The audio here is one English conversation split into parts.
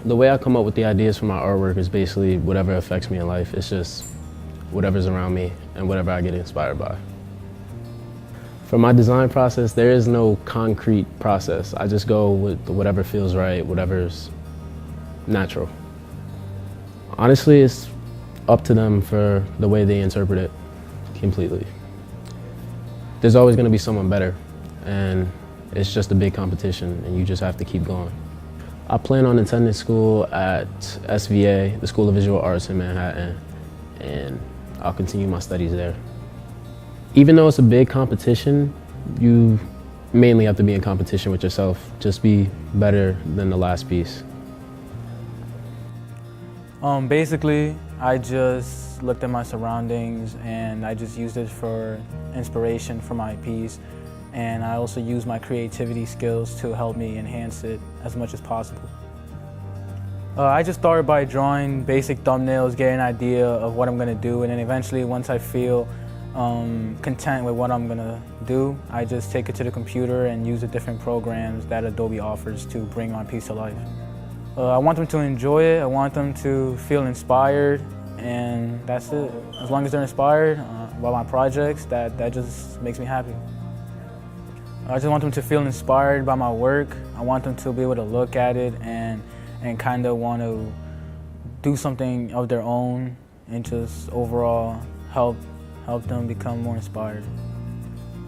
The way I come up with the ideas for my artwork is basically whatever affects me in life. It's just whatever's around me and whatever I get inspired by. For my design process, there is no concrete process. I just go with whatever feels right, whatever's natural. Honestly, it's up to them for the way they interpret it completely. There's always going to be someone better, and it's just a big competition, and you just have to keep going. I plan on attending school at SVA, the School of Visual Arts in Manhattan, and I'll continue my studies there. Even though it's a big competition, you mainly have to be in competition with yourself. Just be better than the last piece. Basically, I just looked at my surroundings and I just used it for inspiration for my piece. And I also use my creativity skills to help me enhance it as much as possible. I just started by drawing basic thumbnails, getting an idea of what I'm going to do, and then eventually once I feel content with what I'm going to do, I just take it to the computer and use the different programs that Adobe offers to bring my piece to life. I want them to enjoy it, I want them to feel inspired, and that's it. As long as they're inspired by my projects, that just makes me happy. I just want them to feel inspired by my work. I want them to be able to look at it and kind of want to do something of their own and just overall help them become more inspired.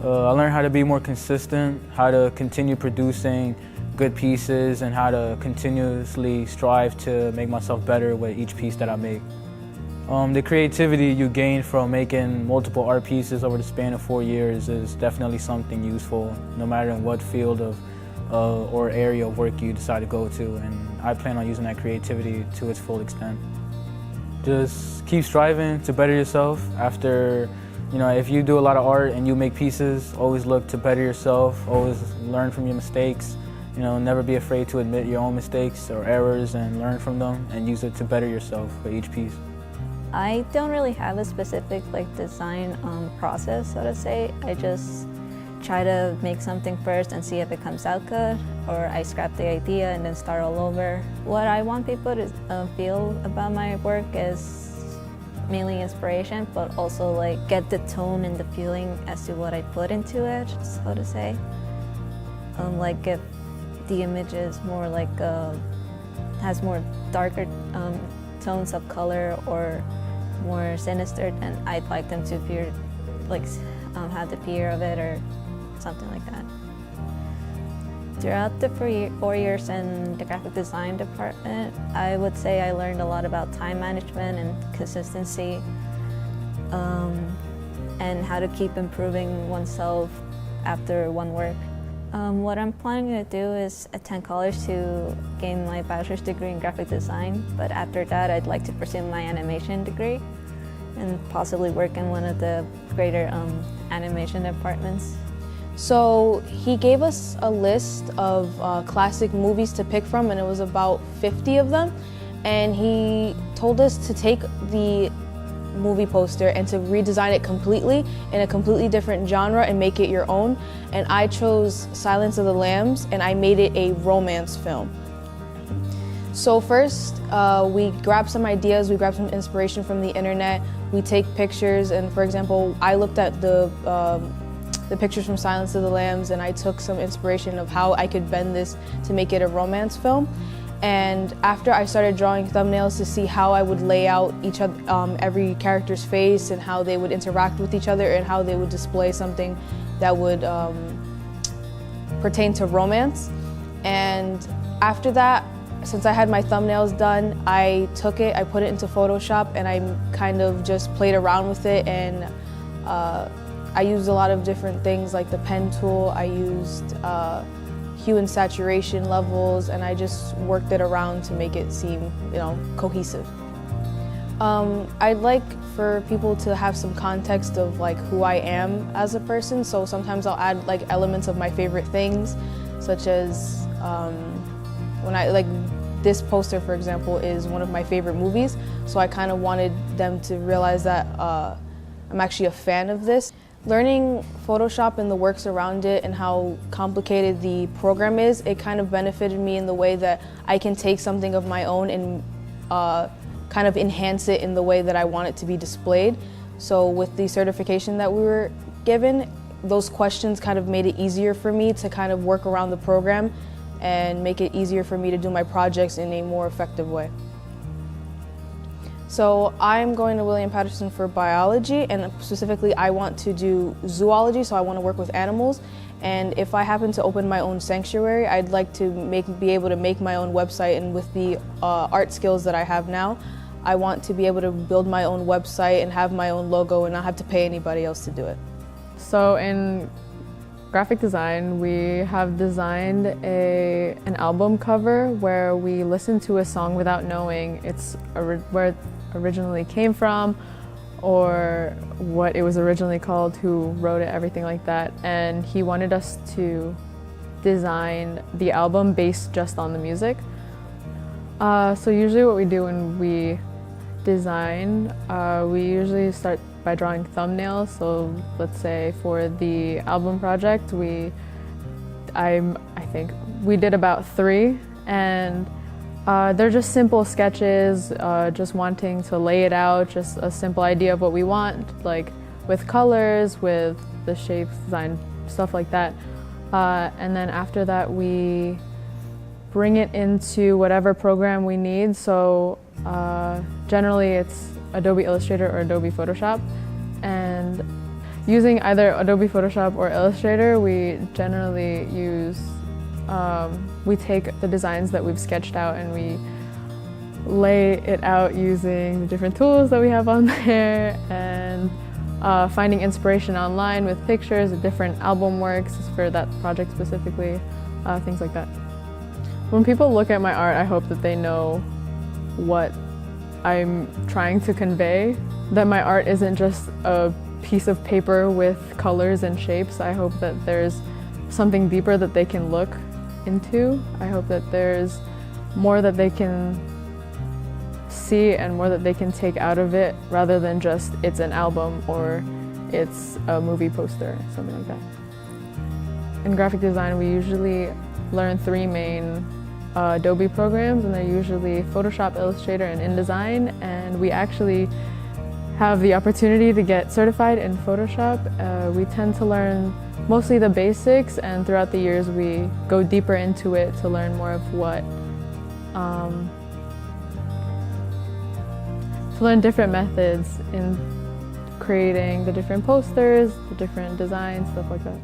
I learned how to be more consistent, how to continue producing good pieces, and how to continuously strive to make myself better with each piece that I make. The creativity you gain from making multiple art pieces over the span of 4 years is definitely something useful, no matter in what field of or area of work you decide to go to, and I plan on using that creativity to its full extent. Just keep striving to better yourself. After, if you do a lot of art and you make pieces, always look to better yourself, always learn from your mistakes. Never be afraid to admit your own mistakes or errors and learn from them and use it to better yourself with each piece. I don't really have a specific design process, so to say. I just try to make something first and see if it comes out good, or I scrap the idea and then start all over. What I want people to feel about my work is mainly inspiration, but also get the tone and the feeling as to what I put into it, so to say. If the image is more has more darker tones of color or more sinister, then I'd like them to fear, have the fear of it or something like that. Throughout the 4 years in the graphic design department, I would say I learned a lot about time management and consistency, and how to keep improving oneself after one work. What I'm planning to do is attend college to gain my bachelor's degree in graphic design, but after that I'd like to pursue my animation degree and possibly work in one of the greater animation departments. So he gave us a list of classic movies to pick from, and it was about 50 of them, and he told us to take the movie poster and to redesign it completely in a completely different genre and make it your own. And I chose Silence of the Lambs, and I made it a romance film. So first, we grab some ideas, we grab some inspiration from the internet, we take pictures, and for example, I looked at the pictures from Silence of the Lambs, and I took some inspiration of how I could bend this to make it a romance film. And after I started drawing thumbnails to see how I would lay out every character's face and how they would interact with each other and how they would display something that would pertain to romance. And after that, since I had my thumbnails done, I took it, I put it into Photoshop, and I kind of just played around with it, and I used a lot of different things like the pen tool. I used hue and saturation levels, and I just worked it around to make it seem, cohesive. I'd like for people to have some context of who I am as a person, so sometimes I'll add elements of my favorite things, such as this poster, for example, is one of my favorite movies, so I kind of wanted them to realize that I'm actually a fan of this. Learning Photoshop and the works around it and how complicated the program is, it kind of benefited me in the way that I can take something of my own and kind of enhance it in the way that I want it to be displayed. So with the certification that we were given, those questions kind of made it easier for me to kind of work around the program and make it easier for me to do my projects in a more effective way. So I'm going to William Patterson for biology, and specifically I want to do zoology, so I want to work with animals. And if I happen to open my own sanctuary, I'd like to be able to make my own website, and with the art skills that I have now, I want to be able to build my own website and have my own logo and not have to pay anybody else to do it. So in graphic design, we have designed an album cover where we listen to a song without knowing where it originally came from or what it was originally called, who wrote it, everything like that. And he wanted us to design the album based just on the music. So usually what we do when we design, we usually start by drawing thumbnails. So let's say for the album project, I think we did about 3, and they're just simple sketches, just wanting to lay it out, just a simple idea of what we want, like with colors, with the shapes, design, stuff like that. And then after that, we bring it into whatever program we need. So generally it's Adobe Illustrator or Adobe Photoshop. And using either Adobe Photoshop or Illustrator, we generally use we take the designs that we've sketched out and we lay it out using the different tools that we have on there, and finding inspiration online with pictures of different album works for that project specifically, things like that. When people look at my art, I hope that they know what I'm trying to convey, that my art isn't just a piece of paper with colors and shapes. I hope that there's something deeper that they can look into. I hope that there's more that they can see and more that they can take out of it, rather than just it's an album or it's a movie poster, something like that. In graphic design, we usually learn 3 main Adobe programs, and they're usually Photoshop, Illustrator, and InDesign. And we actually have the opportunity to get certified in Photoshop. We tend to learn mostly the basics, and throughout the years we go deeper into it to learn more of what, to learn different methods in creating the different posters, the different designs, stuff like that.